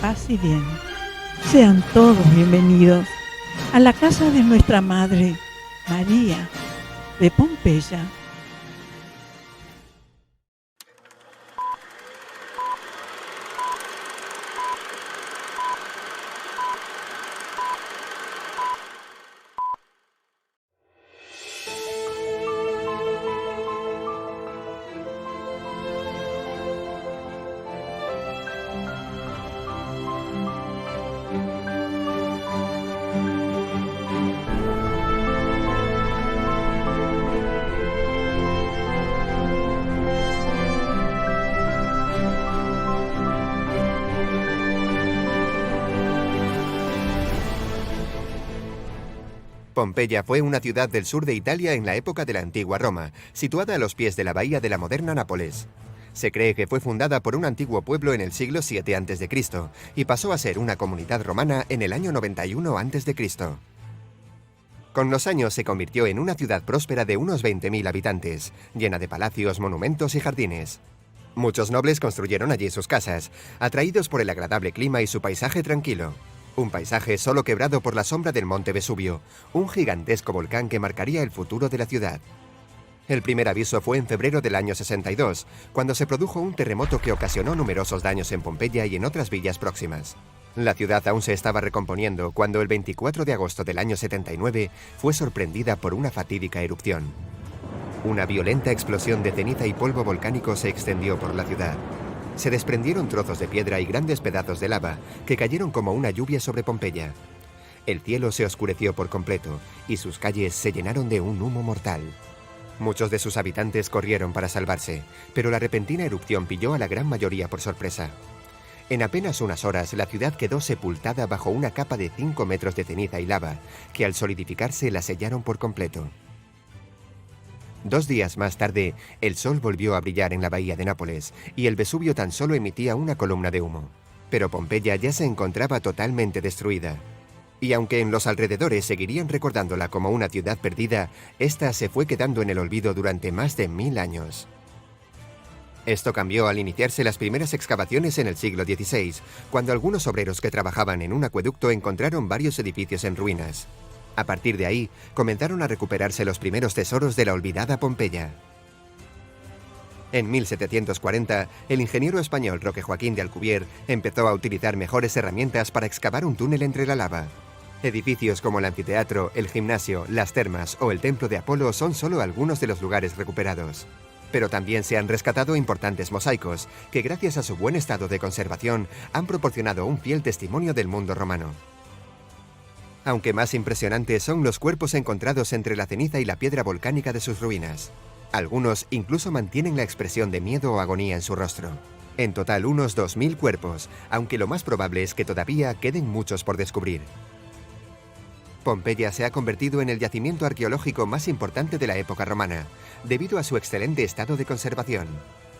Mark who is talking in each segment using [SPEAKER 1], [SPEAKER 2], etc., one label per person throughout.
[SPEAKER 1] paz y bien. Sean todos bienvenidos a la casa de nuestra Madre, María, de Pompeya.
[SPEAKER 2] Pompeya fue una ciudad del sur de Italia en la época de la antigua Roma, situada a los pies de la bahía de la moderna Nápoles. Se cree que fue fundada por un antiguo pueblo en el siglo VII a.C. y pasó a ser una comunidad romana en el año 91 a.C. Con los años se convirtió en una ciudad próspera de unos 20.000 habitantes, llena de palacios, monumentos y jardines. Muchos nobles construyeron allí sus casas, atraídos por el agradable clima y su paisaje tranquilo. Un paisaje solo quebrado por la sombra del monte Vesubio, un gigantesco volcán que marcaría el futuro de la ciudad. El primer aviso fue en febrero del año 62, cuando se produjo un terremoto que ocasionó numerosos daños en Pompeya y en otras villas próximas. La ciudad aún se estaba recomponiendo cuando el 24 de agosto del año 79 fue sorprendida por una fatídica erupción. Una violenta explosión de ceniza y polvo volcánico se extendió por la ciudad. Se desprendieron trozos de piedra y grandes pedazos de lava que cayeron como una lluvia sobre Pompeya. El cielo se oscureció por completo y sus calles se llenaron de un humo mortal. Muchos de sus habitantes corrieron para salvarse, pero la repentina erupción pilló a la gran mayoría por sorpresa. En apenas unas horas la ciudad quedó sepultada bajo una capa de 5 metros de ceniza y lava, que al solidificarse la sellaron por completo. 2 días más tarde, el sol volvió a brillar en la bahía de Nápoles y el Vesubio tan solo emitía una columna de humo. Pero Pompeya ya se encontraba totalmente destruida. Y aunque en los alrededores seguirían recordándola como una ciudad perdida, esta se fue quedando en el olvido durante más de 1000 años. Esto cambió al iniciarse las primeras excavaciones en el siglo XVI, cuando algunos obreros que trabajaban en un acueducto encontraron varios edificios en ruinas. A partir de ahí, comenzaron a recuperarse los primeros tesoros de la olvidada Pompeya. En 1740, el ingeniero español Roque Joaquín de Alcubierre empezó a utilizar mejores herramientas para excavar un túnel entre la lava. Edificios como el anfiteatro, el gimnasio, las termas o el templo de Apolo son solo algunos de los lugares recuperados. Pero también se han rescatado importantes mosaicos, que gracias a su buen estado de conservación han proporcionado un fiel testimonio del mundo romano. Aunque más impresionantes son los cuerpos encontrados entre la ceniza y la piedra volcánica de sus ruinas. Algunos incluso mantienen la expresión de miedo o agonía en su rostro. En total unos 2000 cuerpos, aunque lo más probable es que todavía queden muchos por descubrir. Pompeya se ha convertido en el yacimiento arqueológico más importante de la época romana, debido a su excelente estado de conservación.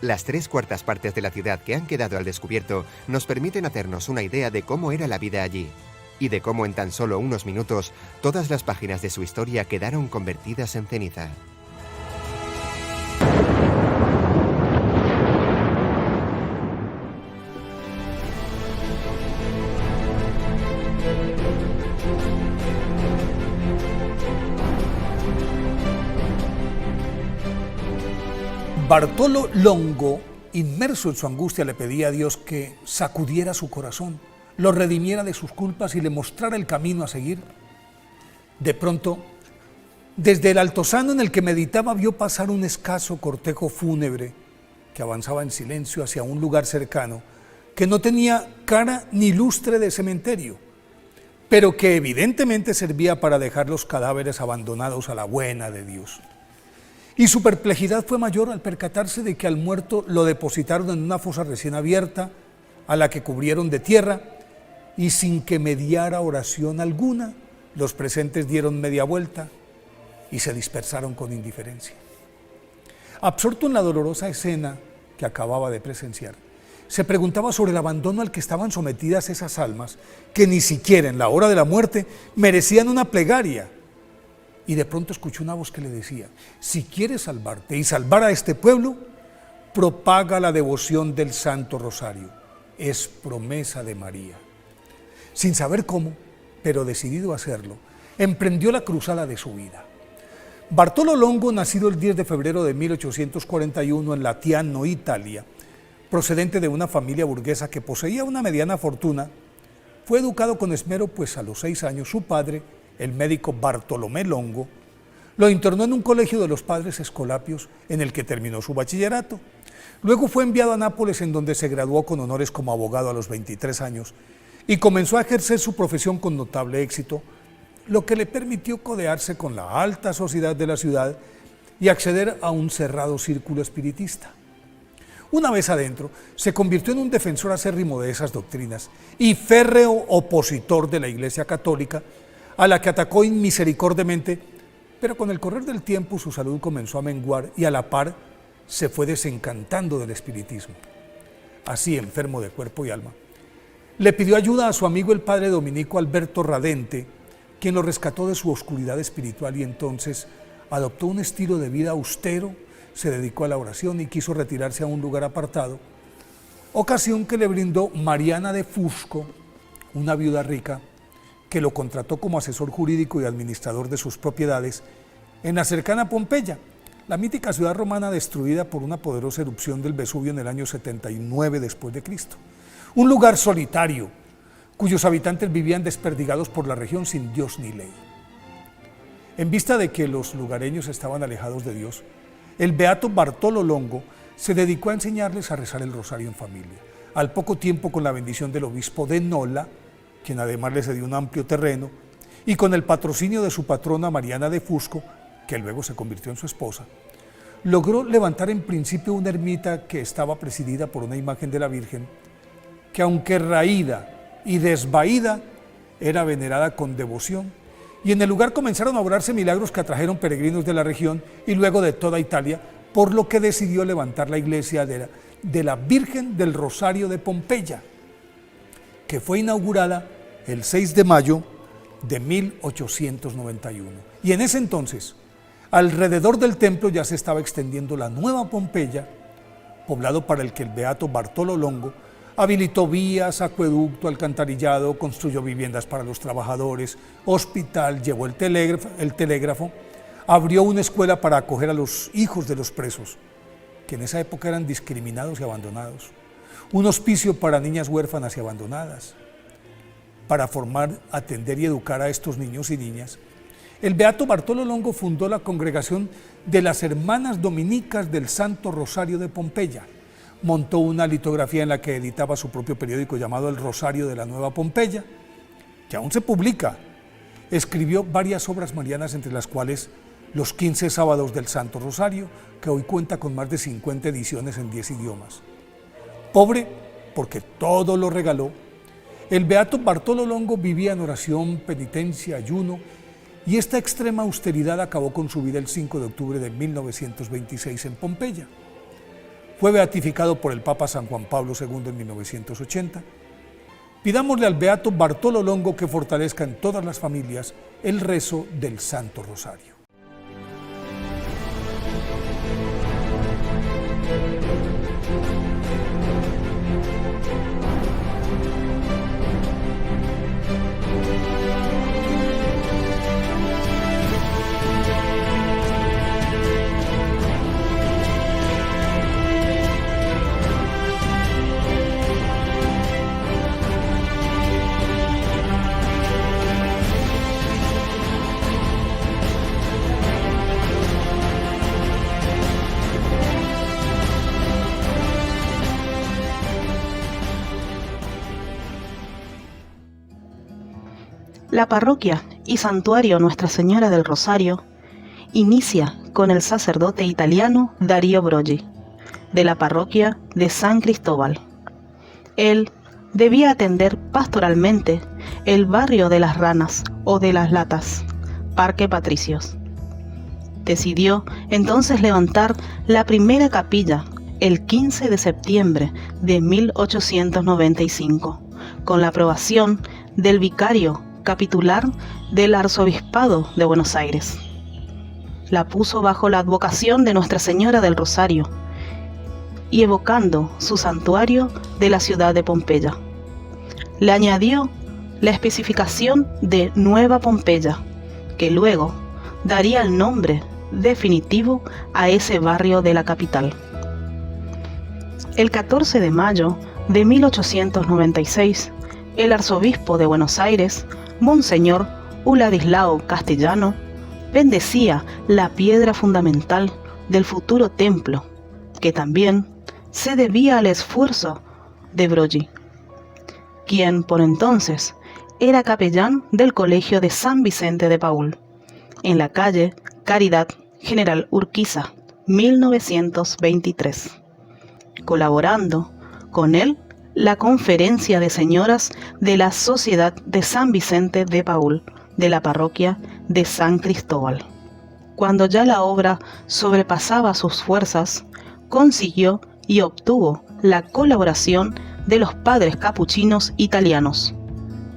[SPEAKER 2] Las 3/4 partes de la ciudad que han quedado al descubierto nos permiten hacernos una idea de cómo era la vida allí, y de cómo en tan solo unos minutos todas las páginas de su historia quedaron convertidas en ceniza.
[SPEAKER 3] Bartolo Longo, inmerso en su angustia, le pedía a Dios que sacudiera su corazón, lo redimiera de sus culpas y le mostrara el camino a seguir. De pronto, desde el altozano en el que meditaba, vio pasar un escaso cortejo fúnebre que avanzaba en silencio hacia un lugar cercano, que no tenía cara ni lustre de cementerio, pero que evidentemente servía para dejar los cadáveres abandonados a la buena de Dios. Y su perplejidad fue mayor al percatarse de que al muerto lo depositaron en una fosa recién abierta, a la que cubrieron de tierra, y sin que mediara oración alguna, los presentes dieron media vuelta y se dispersaron con indiferencia. Absorto en la dolorosa escena que acababa de presenciar, se preguntaba sobre el abandono al que estaban sometidas esas almas, que ni siquiera en la hora de la muerte merecían una plegaria. Y de pronto escuchó una voz que le decía: si quieres salvarte y salvar a este pueblo, propaga la devoción del Santo Rosario. es promesa de María. Sin saber cómo, pero decidido a hacerlo, emprendió la cruzada de su vida. Bartolo Longo, nacido el 10 de febrero de 1841 en Latiano, Italia, procedente de una familia burguesa que poseía una mediana fortuna, fue educado con esmero, pues a los 6 años su padre, el médico Bartolomé Longo, lo internó en un colegio de los padres escolapios en el que terminó su bachillerato. Luego fue enviado a Nápoles, en donde se graduó con honores como abogado a los 23 años y comenzó a ejercer su profesión con notable éxito, lo que le permitió codearse con la alta sociedad de la ciudad y acceder a un cerrado círculo espiritista. Una vez adentro, se convirtió en un defensor acérrimo de esas doctrinas y férreo opositor de la Iglesia Católica, a la que atacó inmisericordiamente, pero con el correr del tiempo su salud comenzó a menguar y a la par se fue desencantando del espiritismo. Así, enfermo de cuerpo y alma, le pidió ayuda a su amigo el padre dominico Alberto Radente, quien lo rescató de su oscuridad espiritual, y entonces adoptó un estilo de vida austero, se dedicó a la oración y quiso retirarse a un lugar apartado, ocasión que le brindó Mariana de Fusco, una viuda rica, que lo contrató como asesor jurídico y administrador de sus propiedades en la cercana Pompeya, la mítica ciudad romana destruida por una poderosa erupción del Vesubio en el año 79 después de Cristo. Un lugar solitario, cuyos habitantes vivían desperdigados por la región sin Dios ni ley. En vista de que los lugareños estaban alejados de Dios, el beato Bartolo Longo se dedicó a enseñarles a rezar el rosario en familia. Al poco tiempo, con la bendición del obispo de Nola, quien además le cedió un amplio terreno, y con el patrocinio de su patrona Mariana de Fusco, que luego se convirtió en su esposa, logró levantar en principio una ermita que estaba presidida por una imagen de la Virgen, que aunque raída y desvaída, era venerada con devoción, y en el lugar comenzaron a obrarse milagros que atrajeron peregrinos de la región y luego de toda Italia, por lo que decidió levantar la iglesia de la Virgen del Rosario de Pompeya, que fue inaugurada el 6 de mayo de 1891. Y en ese entonces, alrededor del templo ya se estaba extendiendo la nueva Pompeya, poblado para el que el beato Bartolo Longo habilitó vías, acueducto, alcantarillado, construyó viviendas para los trabajadores, hospital, llevó el telégrafo, abrió una escuela para acoger a los hijos de los presos, que en esa época eran discriminados y abandonados, un hospicio para niñas huérfanas y abandonadas, para formar, atender y educar a estos niños y niñas. El beato Bartolo Longo fundó la congregación de las Hermanas Dominicas del Santo Rosario de Pompeya, montó una litografía en la que editaba su propio periódico llamado El Rosario de la Nueva Pompeya, que aún se publica. Escribió varias obras marianas, entre las cuales Los 15 sábados del Santo Rosario, que hoy cuenta con más de 50 ediciones en 10 idiomas. Pobre, porque todo lo regaló, el beato Bartolo Longo vivía en oración, penitencia, ayuno, y esta extrema austeridad acabó con su vida el 5 de octubre de 1926 en Pompeya. Fue beatificado por el Papa San Juan Pablo II en 1980. Pidámosle al beato Bartolo Longo que fortalezca en todas las familias el rezo del Santo Rosario.
[SPEAKER 4] La parroquia y santuario Nuestra Señora del Rosario inicia con el sacerdote italiano Dario Broggi, de la parroquia de San Cristóbal. Él debía atender pastoralmente el barrio de las Ranas o de las Latas, Parque Patricios. Decidió entonces levantar la primera capilla el 15 de septiembre de 1895, con la aprobación del vicario capitular del Arzobispado de Buenos Aires. La puso bajo la advocación de Nuestra Señora del Rosario y evocando su santuario de la ciudad de Pompeya. Le añadió la especificación de Nueva Pompeya, que luego daría el nombre definitivo a ese barrio de la capital. El 14 de mayo de 1896, el arzobispo de Buenos Aires, Monseñor Uladislao Castellano, bendecía la piedra fundamental del futuro templo, que también se debía al esfuerzo de Broggi, quien por entonces era capellán del Colegio de San Vicente de Paúl, en la calle Caridad General Urquiza, 1923, colaborando con él la Conferencia de Señoras de la Sociedad de San Vicente de Paúl de la parroquia de San Cristóbal. Cuando ya la obra sobrepasaba sus fuerzas, consiguió y obtuvo la colaboración de los padres capuchinos italianos,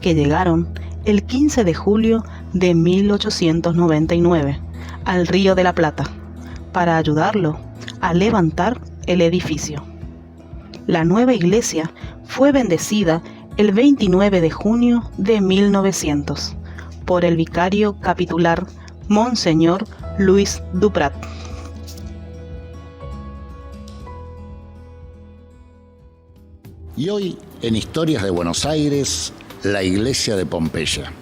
[SPEAKER 4] que llegaron el 15 de julio de 1899 al Río de la Plata para ayudarlo a levantar el edificio. La nueva iglesia fue bendecida el 29 de junio de 1900 por el vicario capitular Monseñor Luis Duprat.
[SPEAKER 5] Y hoy, en Historias de Buenos Aires, la iglesia de Pompeya.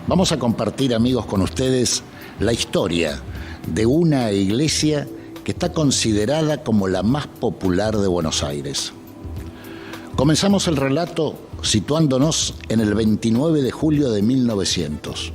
[SPEAKER 5] Vamos a compartir, amigos, con ustedes la historia de una iglesia que está considerada como la más popular de Buenos Aires. Comenzamos el relato situándonos en el 29 de julio de 1900,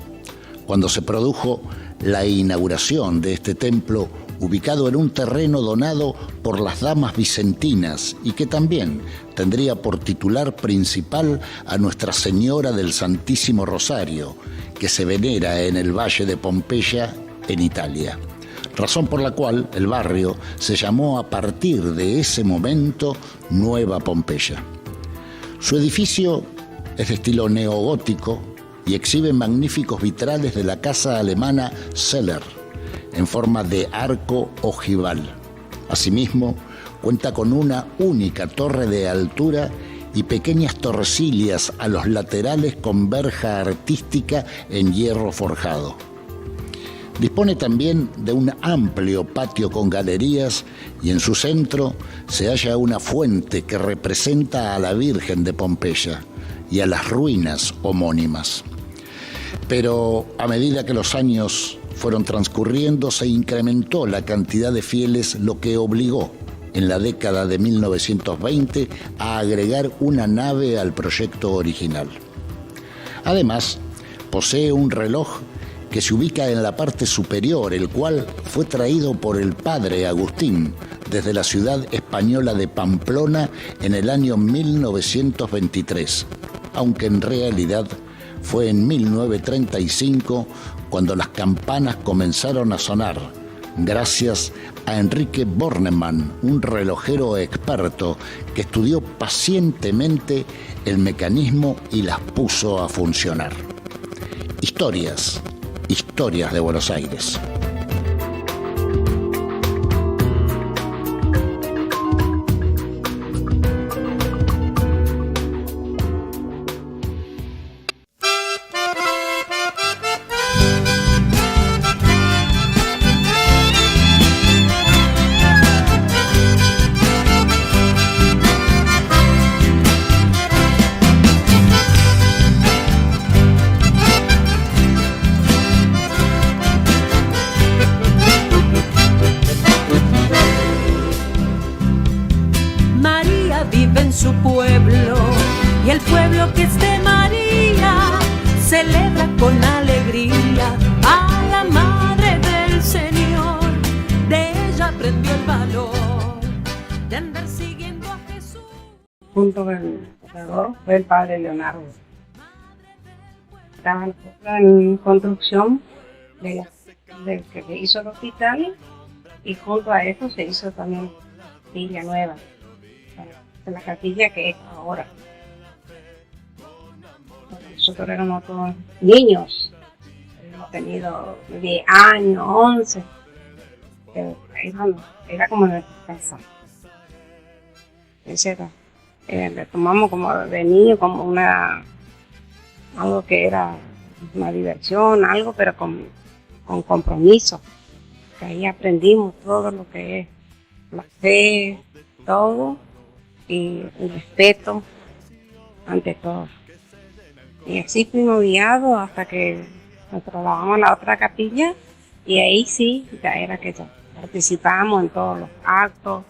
[SPEAKER 5] cuando se produjo la inauguración de este templo ubicado en un terreno donado por las damas vicentinas y que también tendría por titular principal a Nuestra Señora del Santísimo Rosario, que se venera en el Valle de Pompeya, en Italia. Razón por la cual el barrio se llamó a partir de ese momento Nueva Pompeya. Su edificio es de estilo neogótico y exhibe magníficos vitrales de la casa alemana Zeller, en forma de arco ojival. Asimismo, cuenta con una única torre de altura y pequeñas torrecillas a los laterales con verja artística en hierro forjado. Dispone también de un amplio patio con galerías y en su centro se halla una fuente que representa a la Virgen de Pompeya y a las ruinas homónimas. Pero a medida que los años fueron transcurriendo, se incrementó la cantidad de fieles, lo que obligó en la década de 1920 a agregar una nave al proyecto original. Además, posee un reloj que se ubica en la parte superior, el cual fue traído por el padre Agustín desde la ciudad española de Pamplona en el año 1923, aunque en realidad fue en 1935 cuando las campanas comenzaron a sonar, gracias a Enrique Bornemann, un relojero experto que estudió pacientemente el mecanismo y las puso a funcionar. Historias de Buenos Aires.
[SPEAKER 6] Su pueblo, y el pueblo que es de María celebra con alegría a la Madre del Señor. De ella aprendió el valor de andar siguiendo a Jesús.
[SPEAKER 7] Junto con el fundador fue el padre Leonardo. Estaban en construcción del que se hizo el hospital, y junto a eso se hizo también Villa Nueva, de la capilla que es ahora. Nosotros éramos todos niños, hemos tenido 10 años, 11, pero era como nuestra casa. Ese era, le tomamos como de niño, como algo que era una diversión, algo, pero con compromiso. Que ahí aprendimos todo lo que es la fe, todo, y el respeto ante todo. Y así fuimos guiados hasta que nos trasladamos a la otra capilla, y ahí sí, ya era que ya participábamos en todos los actos,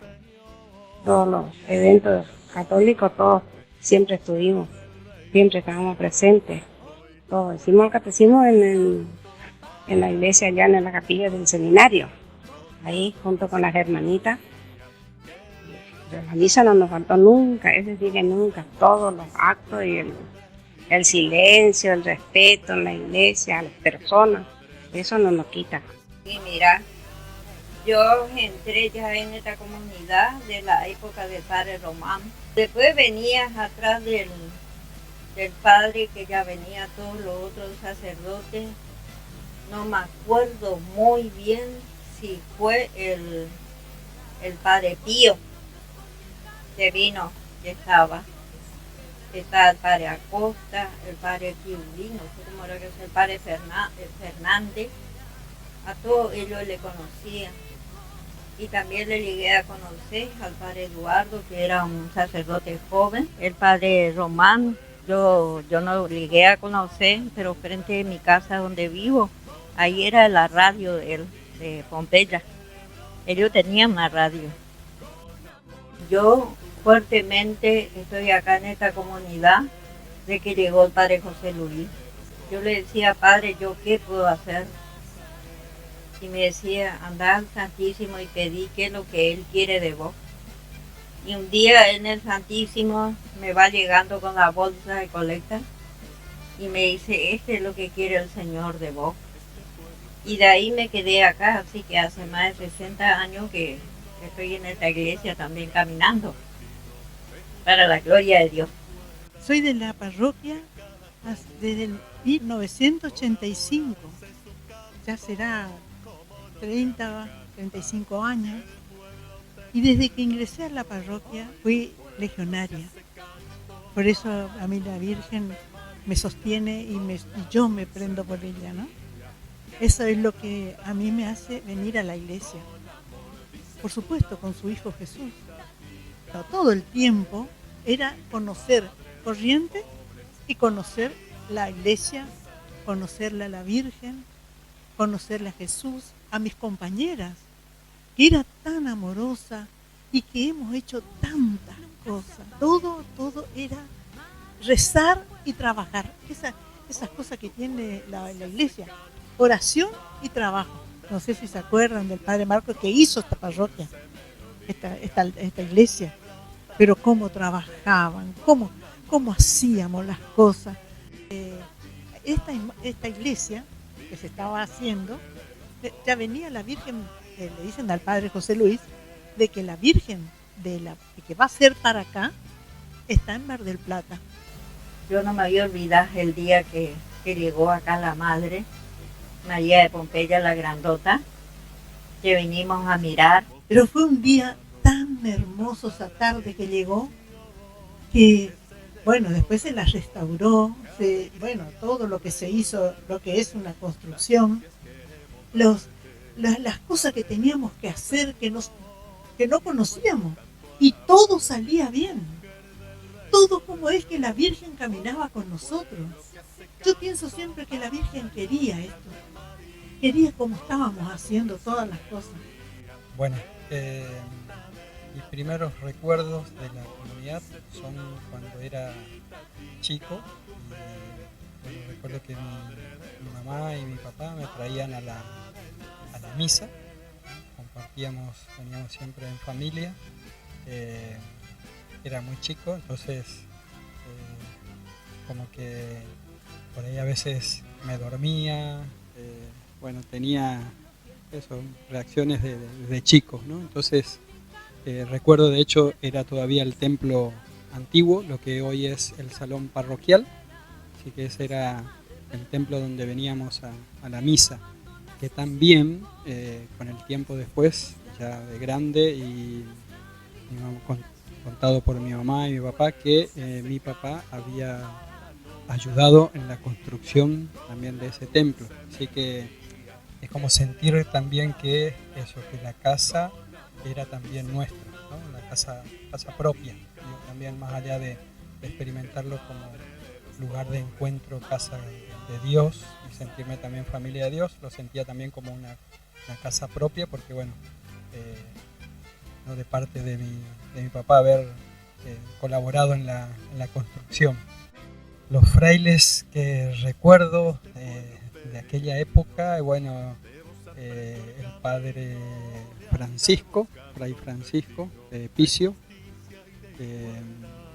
[SPEAKER 7] todos los eventos católicos, todos siempre estuvimos, siempre estábamos presentes. Todos hicimos el catecismo en la iglesia, allá en la capilla del seminario, ahí junto con las hermanitas. De la misa no nos faltó nunca, es decir, que nunca, todos los actos y el silencio, el respeto en la iglesia, a las personas, eso no nos quita.
[SPEAKER 8] Y mira, yo entré ya en esta comunidad de la época del padre Román. Después venías atrás del padre, que ya venía todos los otros sacerdotes. No me acuerdo muy bien si fue el padre Pío que vino, que estaba el padre Acosta, el padre Piulino, como era que es el padre Fernández. A todos ellos le conocía. Y también le llegué a conocer al padre Eduardo, que era un sacerdote joven. El padre Román, yo no lo llegué a conocer, pero frente a mi casa donde vivo, ahí era la radio de él, de Pompeya. Ellos tenían una radio. Yo fuertemente estoy acá en esta comunidad de que llegó el padre José Luis. Yo le decía, padre, ¿yo qué puedo hacer? Y me decía, anda al Santísimo y pedí qué es lo que Él quiere de vos. Y un día en el Santísimo me va llegando con la bolsa de colecta y me dice, este es lo que quiere el Señor de vos. Y de ahí me quedé acá, así que hace más de 60 años que estoy en esta iglesia también caminando, para la gloria de Dios.
[SPEAKER 1] Soy de la parroquia desde el 1985, ya será 30, 35 años, y desde que ingresé a la parroquia fui legionaria. Por eso a mí la Virgen me sostiene y yo me prendo por ella, ¿no? Eso es lo que a mí me hace venir a la iglesia. Por supuesto, con su Hijo Jesús. Pero todo el tiempo era conocer Corrientes y conocer la iglesia, conocerla a la Virgen, conocerle a Jesús, a mis compañeras, que era tan amorosa y que hemos hecho tantas cosas. Todo era rezar y trabajar. Esas cosas que tiene la iglesia, oración y trabajo. No sé si se acuerdan del padre Marcos que hizo esta parroquia, esta iglesia, pero cómo trabajaban, cómo hacíamos las cosas. Esta iglesia que se estaba haciendo, ya venía la Virgen, le dicen al padre José Luis, de que la Virgen que va a ser para acá está en Mar del Plata.
[SPEAKER 8] Yo no me voy a olvidar el día que llegó acá la Madre María de Pompeya, la grandota, que vinimos a mirar.
[SPEAKER 1] Pero fue un día tan hermoso esa tarde que llegó, que bueno, después se la restauró, todo lo que se hizo, lo que es una construcción, las cosas que teníamos que hacer que no conocíamos, y todo salía bien. Todo como es que la Virgen caminaba con nosotros. Yo pienso siempre que la Virgen quería esto, quería como estábamos haciendo todas las cosas.
[SPEAKER 9] Bueno, mis primeros recuerdos de la comunidad son cuando era chico. Y, recuerdo que mi mamá y mi papá me traían a la misa, veníamos siempre en familia. Era muy chico, entonces como que por ahí a veces me dormía, tenía reacciones de chico, ¿no? Entonces recuerdo, de hecho, era todavía el templo antiguo, lo que hoy es el salón parroquial, así que ese era el templo donde veníamos a la misa, que también con el tiempo después, ya de grande y contado por mi mamá y mi papá que mi papá había ayudado en la construcción también de ese templo. Así que es como sentir también que la casa era también nuestra, ¿no? La casa propia. Y también más allá de experimentarlo como lugar de encuentro, casa de Dios, y sentirme también familia de Dios, lo sentía también como una casa propia, porque bueno, ¿no? De parte de mi papá haber colaborado en la construcción. Los frailes que recuerdo de aquella época, bueno, el padre Francisco, fray Francisco de Picio,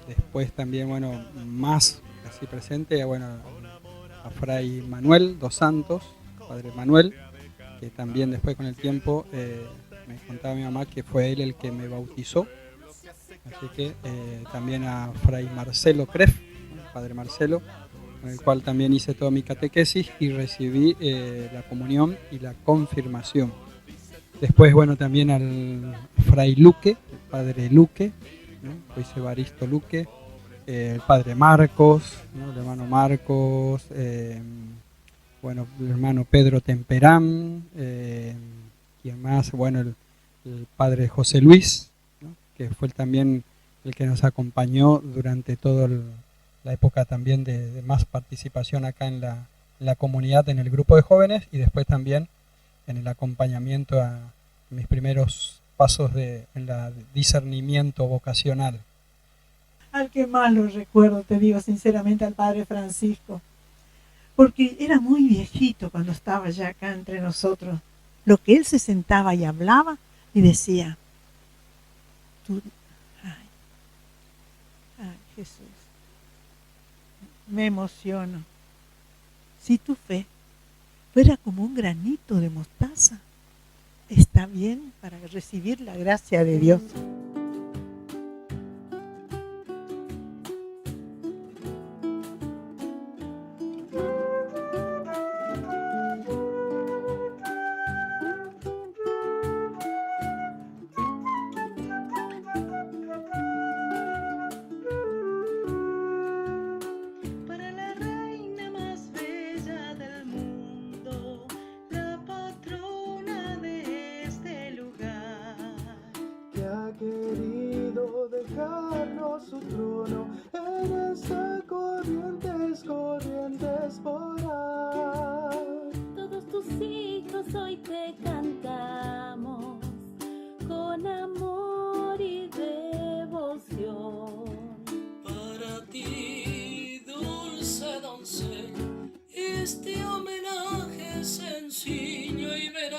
[SPEAKER 9] después también, bueno, más así presente, bueno, a fray Manuel dos Santos, padre Manuel, que también después con el tiempo me contaba mi mamá que fue él el que me bautizó. Así que también a fray Marcelo Creff, padre Marcelo, con el cual también hice toda mi catequesis y recibí la comunión y la confirmación. Después, bueno, también al fray Luque, el padre Luque, ¿no? Luis Evaristo Luque, el padre Marcos, ¿no? El hermano Marcos, bueno, el hermano Pedro Temperán, y además, bueno, el padre José Luis, ¿no? Que fue también el que nos acompañó durante toda la época también de más participación acá en la comunidad, en el grupo de jóvenes, y después también en el acompañamiento a mis primeros pasos en el discernimiento vocacional.
[SPEAKER 1] Al que más lo recuerdo, te digo sinceramente, al padre Francisco, porque era muy viejito cuando estaba ya acá entre nosotros. Lo que él se sentaba y hablaba y decía, ay, Jesús, me emociono. Si tu fe fuera como un granito de mostaza, está bien para recibir la gracia de Dios.
[SPEAKER 10] Su trono en estas corrientes por ahí.
[SPEAKER 6] Todos tus hijos hoy te cantamos con amor y devoción.
[SPEAKER 11] Para ti, dulce doncella, este homenaje sencillo y veraz.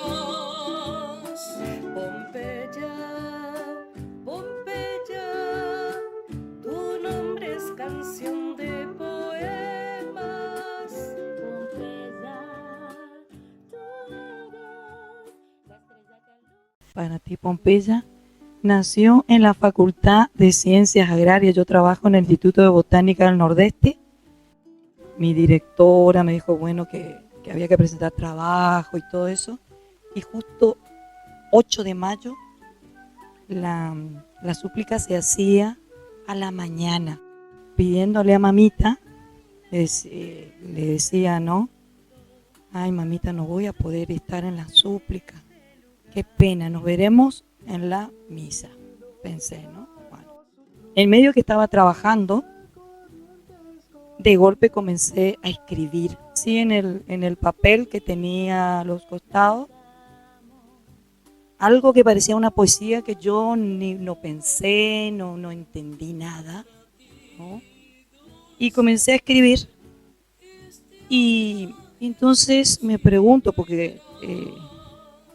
[SPEAKER 11] Pompeya, tu nombre es canción de poemas.
[SPEAKER 6] Pompeya, tú eres la estrella que alumbra.
[SPEAKER 12] Para ti, Pompeya nació en la Facultad de Ciencias Agrarias. Yo trabajo en el Instituto de Botánica del Nordeste. Mi directora me dijo, bueno, que había que presentar trabajo y todo eso. Y justo 8 de mayo la súplica se hacía a la mañana, pidiéndole a mamita, le decía, ¿no? Ay, mamita, no voy a poder estar en la súplica. Qué pena, nos veremos en la misa, pensé, ¿no? Bueno, en medio que estaba trabajando, de golpe comencé a escribir, sí, en el papel que tenía a los costados, algo que parecía una poesía que yo no pensé, no entendí nada, ¿no? Y comencé a escribir, y entonces me pregunto, porque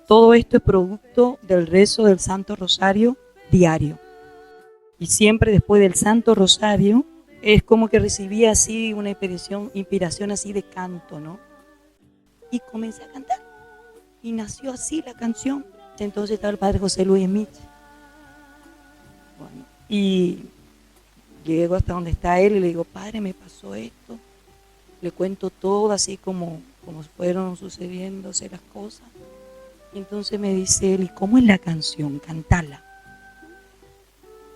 [SPEAKER 12] todo esto es producto del rezo del Santo Rosario diario, y siempre después del Santo Rosario es como que recibía así una inspiración así de canto, ¿no? Y comencé a cantar, y nació así la canción. Entonces estaba el padre José Luis Smith. Bueno, y llego hasta donde está él y le digo, padre, me pasó esto. Le cuento todo así como fueron sucediéndose las cosas. Y entonces me dice él, ¿y cómo es la canción? Cantala.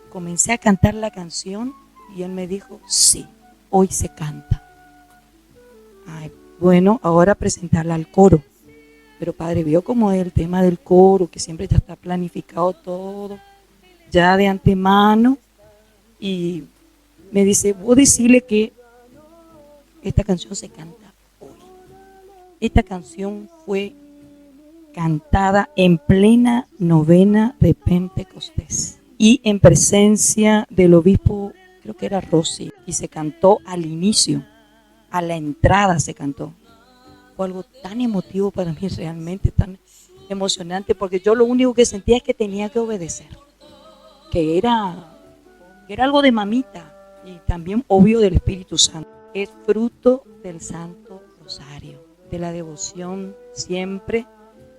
[SPEAKER 12] comencé a cantar la canción y él me dijo, sí, hoy se canta. Ay, bueno, ahora presentarla al coro. Pero padre, vio como el tema del coro, que siempre ya está planificado todo, ya de antemano, y me dice, vos decirle que esta canción se canta hoy. Esta canción fue cantada en plena novena de Pentecostés y en presencia del obispo, creo que era Rossi, y se cantó al inicio, a la entrada se cantó. Fue algo tan emotivo para mí, realmente tan emocionante, porque yo lo único que sentía es que tenía que obedecer, que era algo de mamita y también obvio del Espíritu Santo. Es fruto del Santo Rosario, de la devoción siempre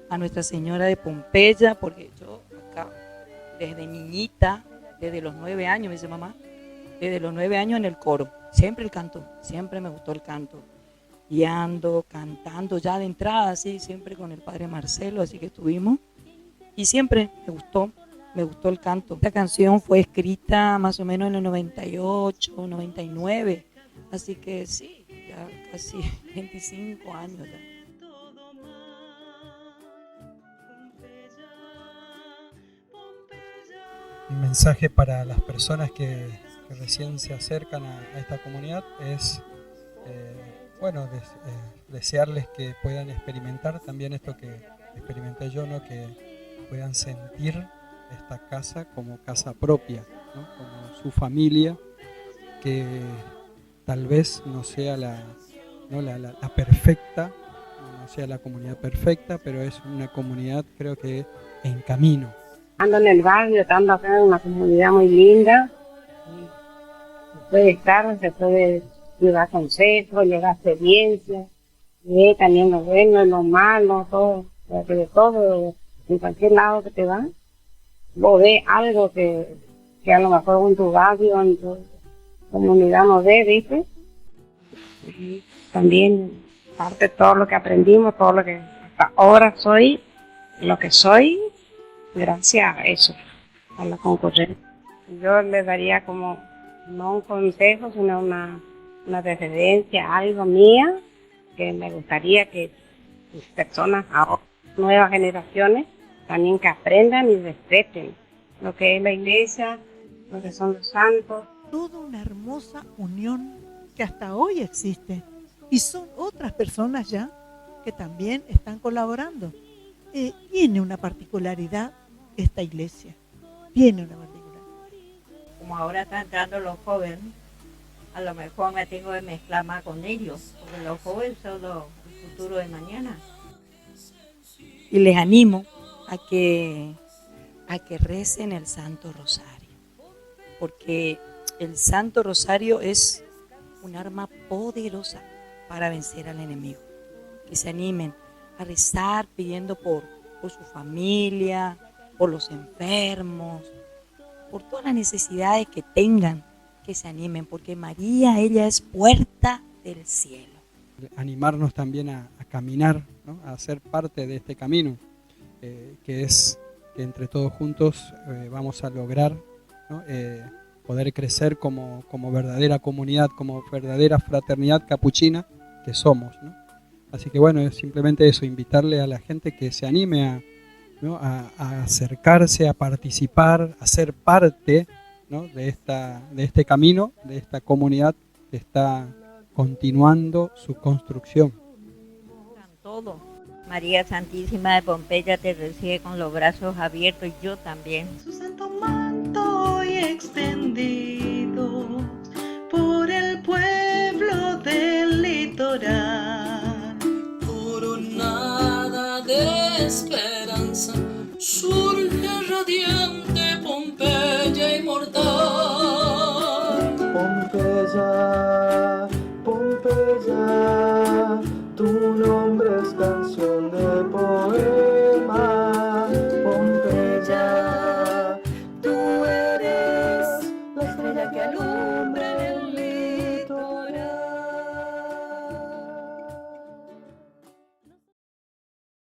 [SPEAKER 12] a Nuestra Señora de Pompeya, porque yo acá, desde niñita, desde los 9 años, me dice mamá, desde los 9 años en el coro, siempre el canto, siempre me gustó el canto. Y ando cantando ya de entrada, así, siempre con el padre Marcelo, así que estuvimos. Y siempre me gustó el canto. Esta canción fue escrita más o menos en el 98, 99, así que sí, ya casi 25 años ya.
[SPEAKER 9] Mi mensaje para las personas que recién se acercan a esta comunidad es, desearles que puedan experimentar también esto que experimenté yo, ¿no? Que puedan sentir esta casa como casa propia, ¿no? Como su familia, que tal vez no sea la perfecta, no sea la comunidad perfecta, pero es una comunidad, creo que en camino.
[SPEAKER 7] Ando en el barrio, estando acá en una comunidad muy linda. Se puede estar, se puede llevar consejos, llevar experiencias, ver también lo bueno y lo malo, todo, porque de todo, en cualquier lado que te vas, vos ves algo que a lo mejor en tu barrio, en tu comunidad no ves, ¿viste? Y también parte de todo lo que aprendimos, todo lo que hasta ahora soy, lo que soy, gracias a eso, a la concurrencia. Yo les daría como, no un consejo, sino una referencia, algo mía, que me gustaría que las personas, ahora, nuevas generaciones, también que aprendan y respeten lo que es la iglesia, lo que son los santos.
[SPEAKER 1] Toda una hermosa unión que hasta hoy existe. Y son otras personas ya que también están colaborando. Tiene una particularidad esta iglesia. Tiene una particularidad.
[SPEAKER 8] Como ahora están entrando los jóvenes, a lo mejor me tengo que mezclar más con ellos, porque los jóvenes son el futuro de mañana.
[SPEAKER 12] Y les animo a que recen el Santo Rosario, porque el Santo Rosario es un arma poderosa para vencer al enemigo. Que se animen a rezar pidiendo por su familia, por los enfermos, por todas las necesidades que tengan, que se animen, porque María, ella es puerta del cielo.
[SPEAKER 9] Animarnos también a caminar, ¿no? A ser parte de este camino, que es que entre todos juntos vamos a lograr, ¿no? Poder crecer como verdadera comunidad, como verdadera fraternidad capuchina que somos, ¿no? Así que bueno, es simplemente eso, invitarle a la gente que se anime a acercarse, a participar, a ser parte, ¿no? de este camino, de esta comunidad que está continuando su construcción.
[SPEAKER 8] Todo. María Santísima de Pompeya te recibe con los brazos abiertos y yo también.
[SPEAKER 11] Su santo manto hoy extendido por el pueblo del litoral. Coronada de esperanza.